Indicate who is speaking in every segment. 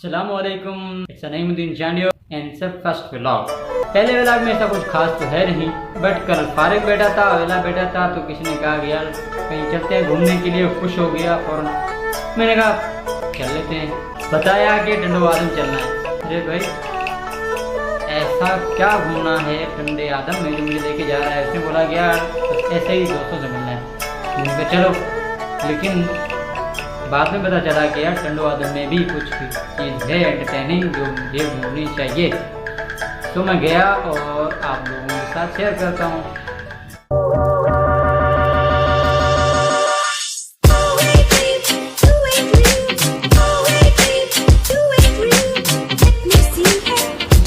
Speaker 1: अस्सलामुअलैकुम, it's Naimuddin जानियो and सब first vlog. पहले व्लॉग में ऐसा कुछ खास तो है नहीं, बट कल फारिग बैठा था, वेला बैठा था तो किसी ने कहा कि यार कहीं चलते हैं घूमने के लिए। खुश हो गया और मैंने कहा चल लेते हैं। बताया कि टंडो आदम चलना है। अरे भाई ऐसा क्या घूमना है टंडे आदम में जो मुझे लेके जा रहा है। उसने बोला कि यार ऐसे ही दोस्तों से मिलना है। मैंने कहा चलो, लेकिन बाद में पता चला कि यार टंडो आदम में भी कुछ चीज़ है एंटरटेनिंग जो मुझे ढूंढनी चाहिए। तो मैं गया और आप लोगों के साथ शेयर करता हूँ।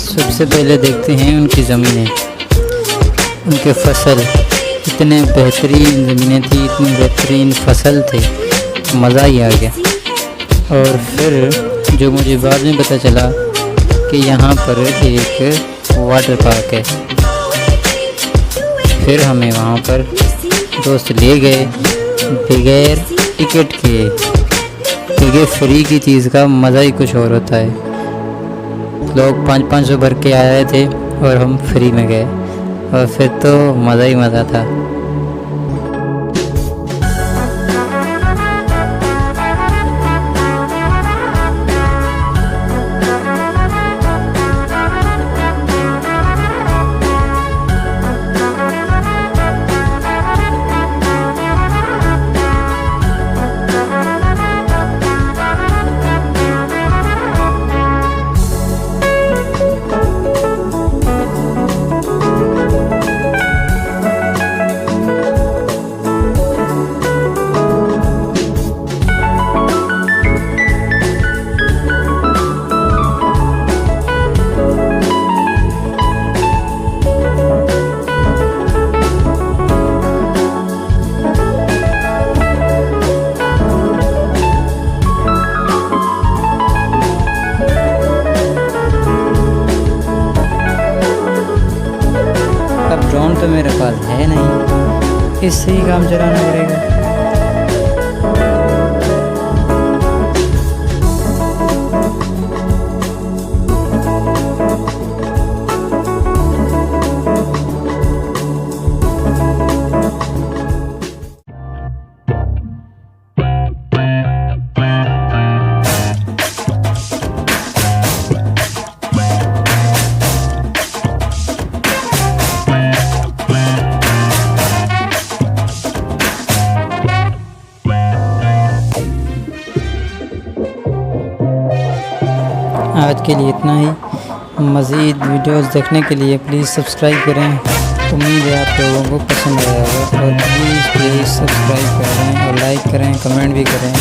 Speaker 1: सबसे पहले देखते हैं उनकी ज़मीनें, उनके फसल। इतने बेहतरीन ज़मीनें थी, इतनी बेहतरीन फसल थे, मज़ा ही आ गया। और फिर जो मुझे बाद में पता चला कि यहाँ पर एक वाटर पार्क है। फिर हमें वहाँ पर दोस्त ले गए बगैर टिकट के, क्योंकि फ्री की चीज़ का मज़ा ही कुछ और होता है। लोग 500-500 भर के आए थे और हम फ्री में गए और फिर तो मज़ा ही मज़ा था। अब ड्रोन तो मेरे पास है नहीं, इससे ही काम चलाना पड़ेगा। आज के लिए इतना ही। मज़ीद वीडियोस देखने के लिए प्लीज़ सब्सक्राइब करें। उम्मीद है आप लोगों को पसंद आया होगा और प्लीज़ सब्सक्राइब करें और लाइक करें, कमेंट भी करें।